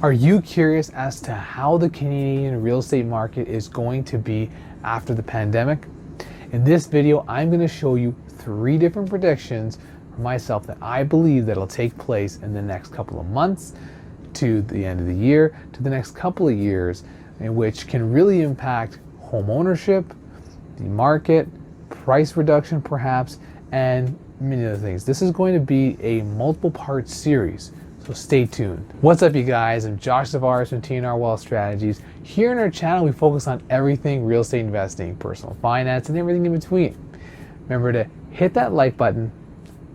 Are you curious as to how the Canadian real estate market is going to be after the pandemic? In this video, I'm going to show you 3 different predictions for myself that I believe that'll take place in the next couple of months to the end of the year to the next couple of years, in which can really impact home ownership, the market, price reduction perhaps, and many other things. This is going to be a multiple part series. So stay tuned. What's up, you guys? I'm Josh Zavaris from TNR Wealth Strategies. Here on our channel, we focus on everything real estate investing, personal finance, and everything in between. Remember to hit that like button,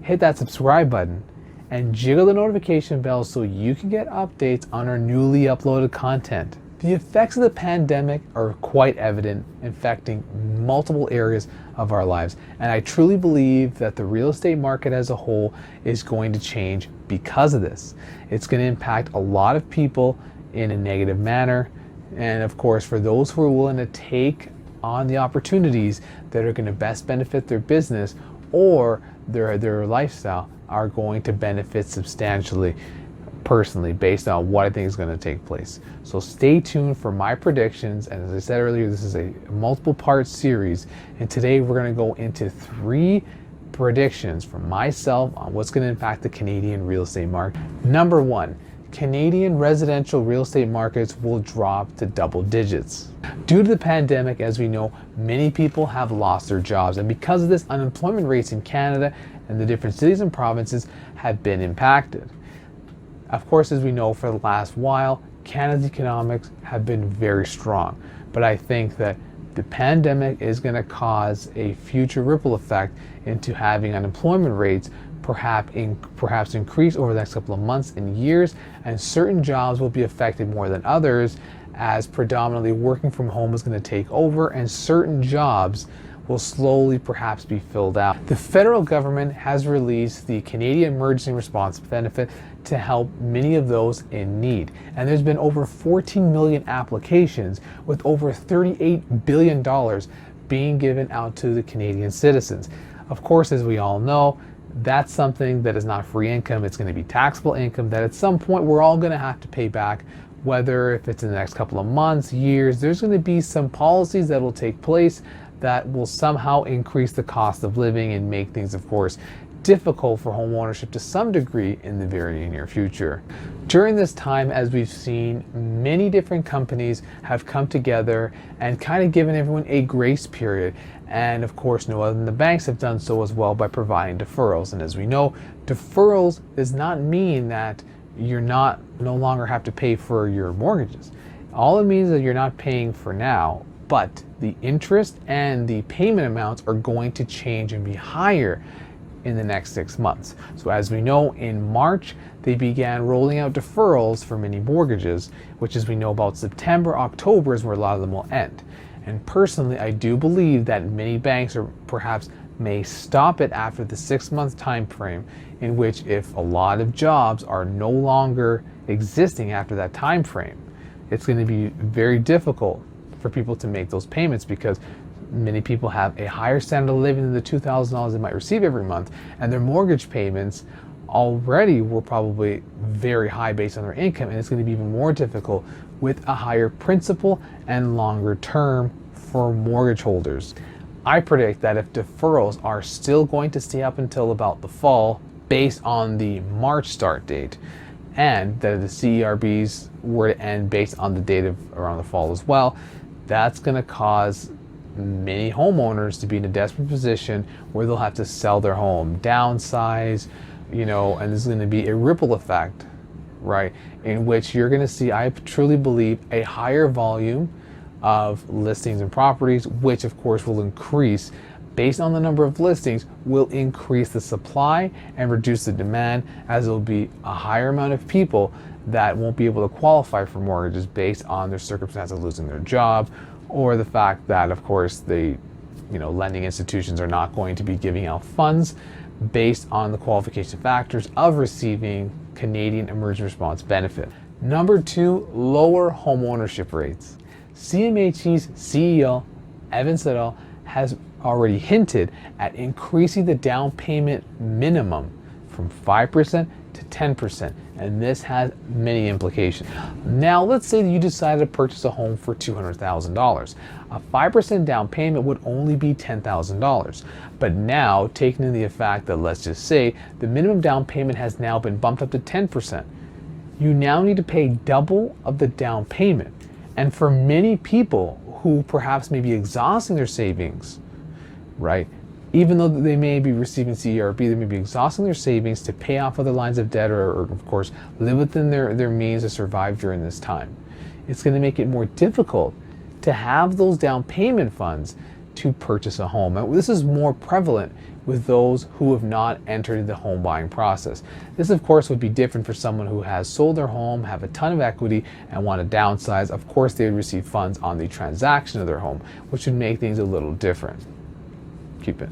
hit that subscribe button, and jiggle the notification bell so you can get updates on our newly uploaded content. The effects of the pandemic are quite evident, affecting multiple areas of our lives. And I truly believe that the real estate market as a whole is going to change because of this. It's going to impact a lot of people in a negative manner. And of course, for those who are willing to take on the opportunities that are going to best benefit their business or their lifestyle, are going to benefit substantially personally based on what I think is going to take place. So stay tuned for my predictions, and as I said earlier, this is a multiple part series, and today we're going to go into 3 predictions from myself on what's going to impact the Canadian real estate market. Number 1, Canadian residential real estate markets will drop to double digits. Due to the pandemic, as we know, many people have lost their jobs, and because of this, unemployment rates in Canada and the different cities and provinces have been impacted. Of course, as we know, for the last while, Canada's economics have been very strong. But I think that the pandemic is going to cause a future ripple effect into having unemployment rates perhaps increase over the next couple of months and years, and certain jobs will be affected more than others, as predominantly working from home is going to take over and certain jobs will slowly perhaps be filled out. The federal government has released the Canadian Emergency Response Benefit to help many of those in need. And there's been over 14 million applications with over $38 billion being given out to the Canadian citizens. Of course, as we all know, that's something that is not free income. It's going to be taxable income that at some point we're all going to have to pay back, whether if it's in the next couple of months, years. There's going to be some policies that will take place that will somehow increase the cost of living and make things, of course, difficult for home ownership to some degree in the very near future. During this time, as we've seen, many different companies have come together and kind of given everyone a grace period. And of course, no other than the banks have done so as well by providing deferrals. And as we know, deferrals does not mean that you're no longer have to pay for your mortgages. All it means is that you're not paying for now, but the interest and the payment amounts are going to change and be higher in the next 6 months. So as we know, in March, they began rolling out deferrals for many mortgages, which, as we know, about September, October is where a lot of them will end. And personally, I do believe that many banks or perhaps may stop it after the 6-month time frame, in which if a lot of jobs are no longer existing after that time frame, it's going to be very difficult for people to make those payments, because many people have a higher standard of living than the $2,000 they might receive every month, and their mortgage payments already were probably very high based on their income, and it's going to be even more difficult with a higher principal and longer term for mortgage holders. I predict that if deferrals are still going to stay up until about the fall based on the March start date, and that the CERBs were to end based on the date of around the fall as well, that's going to cause many homeowners to be in a desperate position where they'll have to sell their home, downsize, and there's going to be a ripple effect, right, in which you're going to see, I truly believe, a higher volume of listings and properties, which of course will increase based on the number of listings, will increase the supply and reduce the demand, as there'll be a higher amount of people that won't be able to qualify for mortgages based on their circumstance of losing their job, or the fact that, of course, the lending institutions are not going to be giving out funds based on the qualification factors of receiving Canadian Emergency Response Benefit. Number 2, lower home ownership rates. CMHC's CEO, Evan Siddall, has already hinted at increasing the down payment minimum from 5% to 10%, and this has many implications. Now, let's say that you decided to purchase a home for $200,000. A 5% down payment would only be $10,000. But now, taking into the fact that, let's just say, the minimum down payment has now been bumped up to 10%, you now need to pay double of the down payment. And for many people who perhaps may be exhausting their savings, right? Even though they may be receiving CERB, they may be exhausting their savings to pay off other lines of debt or of course, live within their means to survive during this time. It's going to make it more difficult to have those down payment funds to purchase a home. And this is more prevalent with those who have not entered the home buying process. This, of course, would be different for someone who has sold their home, have a ton of equity, and want to downsize. Of course, they would receive funds on the transaction of their home, which would make things a little different. Keep it.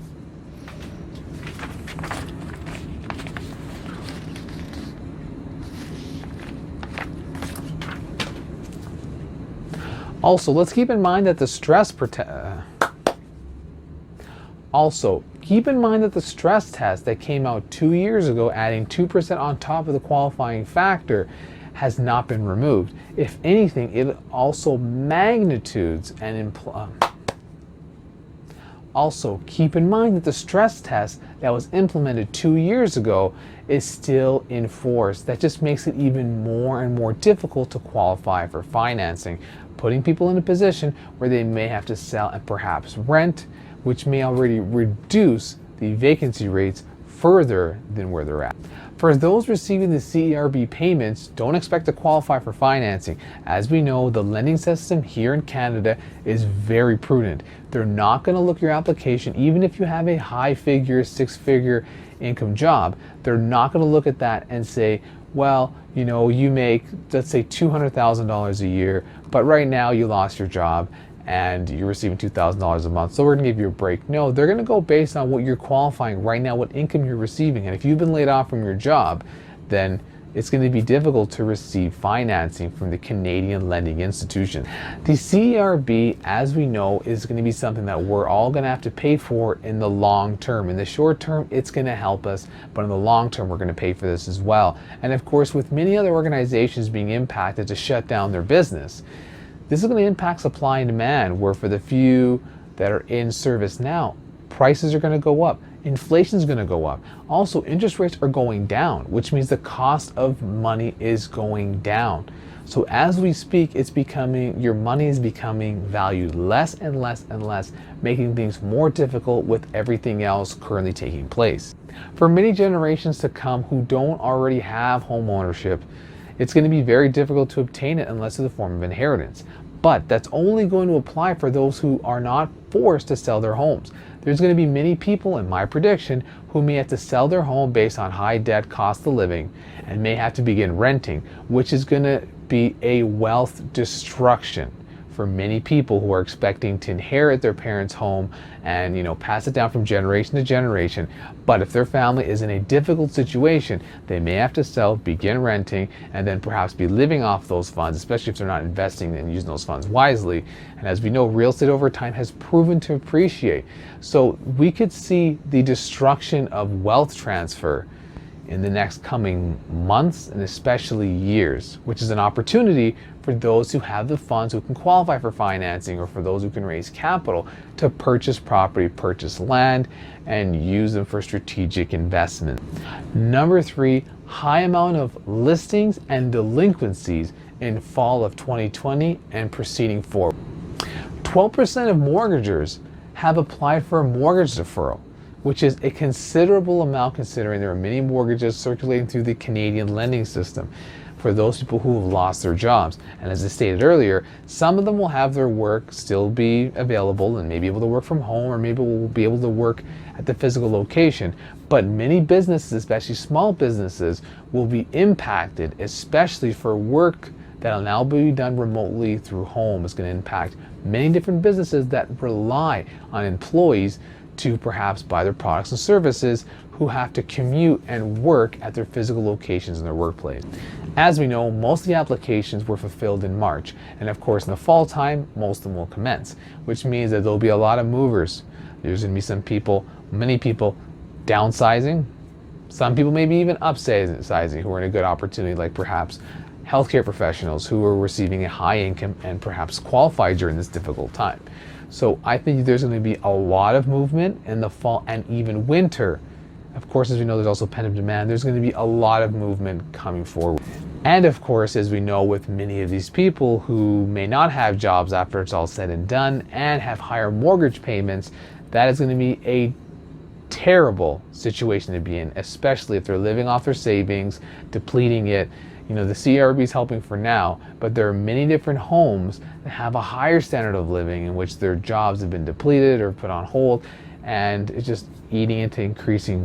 Also, let's keep in mind that the stress test that came out 2 years ago, adding 2% on top of the qualifying factor, has not been removed. If anything, it also magnitudes and also keep in mind that the stress test that was implemented 2 years ago is still in force. That just makes it even more and more difficult to qualify for financing, putting people in a position where they may have to sell and perhaps rent, which may already reduce the vacancy rates further than where they're at. For those receiving the CERB payments, don't expect to qualify for financing. As we know, the lending system here in Canada is very prudent. They're not going to look your application, even if you have a high figure, 6-figure income job. They're not going to look at that and say, well, you know, you make, let's say, $200,000 a year, but right now you lost your job and you're receiving $2,000 a month, so we're going to give you a break. No, they're going to go based on what you're qualifying right now, what income you're receiving. And if you've been laid off from your job, then it's going to be difficult to receive financing from the Canadian lending institution. The CERB, as we know, is going to be something that we're all going to have to pay for in the long term. In the short term, it's going to help us, but in the long term, we're going to pay for this as well. And of course, with many other organizations being impacted to shut down their business, this is going to impact supply and demand, where for the few that are in service now, prices are going to go up. Inflation is going to go up. Also, interest rates are going down, which means the cost of money is going down. So as we speak, your money is becoming valued less and less and less, making things more difficult with everything else currently taking place. For many generations to come who don't already have home ownership, it's going to be very difficult to obtain it unless in the form of inheritance. But that's only going to apply for those who are not forced to sell their homes. There's going to be many people, in my prediction, who may have to sell their home based on high debt, cost of living, and may have to begin renting, which is going to be a wealth destruction for many people who are expecting to inherit their parents' home and, you know, pass it down from generation to generation. But if their family is in a difficult situation, they may have to sell, begin renting, and then perhaps be living off those funds, especially if they're not investing and using those funds wisely. And as we know, real estate over time has proven to appreciate. So we could see the destruction of wealth transfer in the next coming months and especially years, which is an opportunity for those who have the funds, who can qualify for financing, or for those who can raise capital to purchase property, purchase land, and use them for strategic investment. Number 3, high amount of listings and delinquencies in fall of 2020 and proceeding forward. 12% of mortgagors have applied for a mortgage deferral, which is a considerable amount considering there are many mortgages circulating through the Canadian lending system for those people who have lost their jobs. And as I stated earlier, some of them will have their work still be available and may be able to work from home, or maybe will be able to work at the physical location. But many businesses, especially small businesses, will be impacted, especially for work that will now be done remotely through home. It's going to impact many different businesses that rely on employees to perhaps buy their products and services, who have to commute and work at their physical locations in their workplace. As we know, most of the applications were fulfilled in March, and of course in the fall time, most of them will commence, which means that there'll be a lot of movers. There's going to be many people downsizing, Some people may be even upsizing who are in a good opportunity, like perhaps healthcare professionals who are receiving a high income and perhaps qualify during this difficult time. So I think there's going to be a lot of movement in the fall and even winter. Of course, as we know, there's also pent-up demand. There's going to be a lot of movement coming forward. And of course, as we know, with many of these people who may not have jobs after it's all said and done and have higher mortgage payments, that is going to be a terrible situation to be in, especially if they're living off their savings, depleting it. You know, the CRB is helping for now, but there are many different homes that have a higher standard of living in which their jobs have been depleted or put on hold, and it's just eating into increasing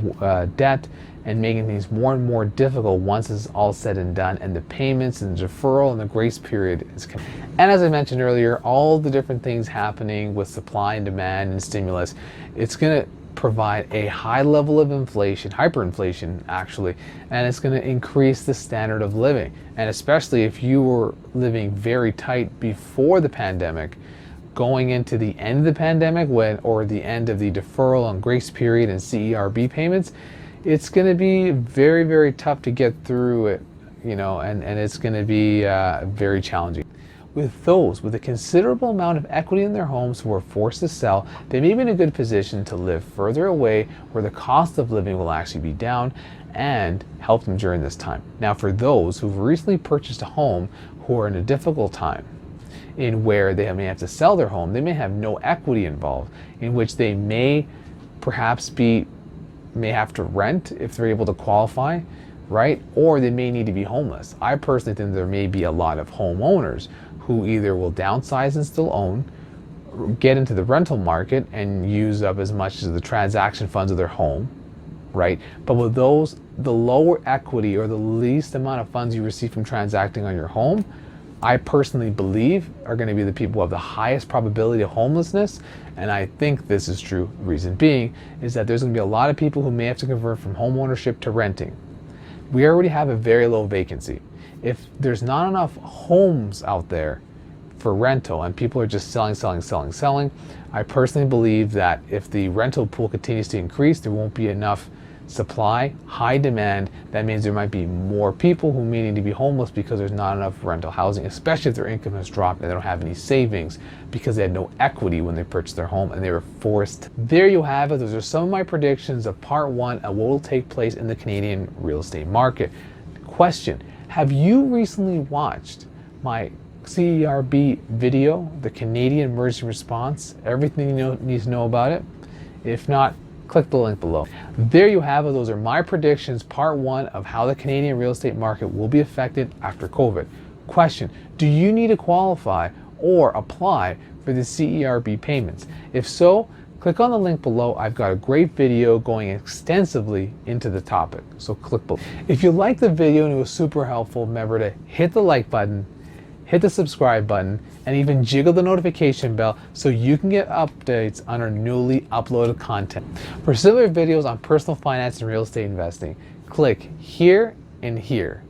debt and making things more and more difficult once it's all said and done, and the payments and the deferral and the grace period is coming. And as I mentioned earlier, all the different things happening with supply and demand and stimulus, it's going to provide a high level of inflation, hyperinflation actually, and it's going to increase the standard of living. And especially if you were living very tight before the pandemic, going into the end of the pandemic or the end of the deferral and grace period and CERB payments, it's going to be very, very tough to get through it, you know, and it's going to be very challenging. With those with a considerable amount of equity in their homes who are forced to sell, they may be in a good position to live further away where the cost of living will actually be down and help them during this time. Now, for those who've recently purchased a home who are in a difficult time, in where they may have to sell their home, they may have no equity involved, in which they may perhaps may have to rent if they're able to qualify, right? Or they may need to be homeless. I personally think there may be a lot of homeowners who either will downsize and still own, get into the rental market and use up as much as the transaction funds of their home, right? But with those, the lower equity or the least amount of funds you receive from transacting on your home, I personally believe are going to be the people who have the highest probability of homelessness. And I think this is true. Reason being is that there's going to be a lot of people who may have to convert from home ownership to renting. We already have a very low vacancy. If there's not enough homes out there for rental and people are just selling, I personally believe that if the rental pool continues to increase, there won't be enough supply, high demand. That means there might be more people who may need to be homeless because there's not enough rental housing, especially if their income has dropped and they don't have any savings because they had no equity when they purchased their home and they were forced. There you have it. Those are some of my predictions of part one of what will take place in the Canadian real estate market. Question: have you recently watched my CERB video, the Canadian Emergency Response, everything you need to know about it? If not, click the link below. There you have it. Those are my predictions, part one of how the Canadian real estate market will be affected after COVID. Question: do you need to qualify or apply for the CERB payments? If so, click on the link below. I've got a great video going extensively into the topic, so click below. If you liked the video and it was super helpful, remember to hit the like button, hit the subscribe button, and even jiggle the notification bell so you can get updates on our newly uploaded content. For similar videos on personal finance and real estate investing, click here and here.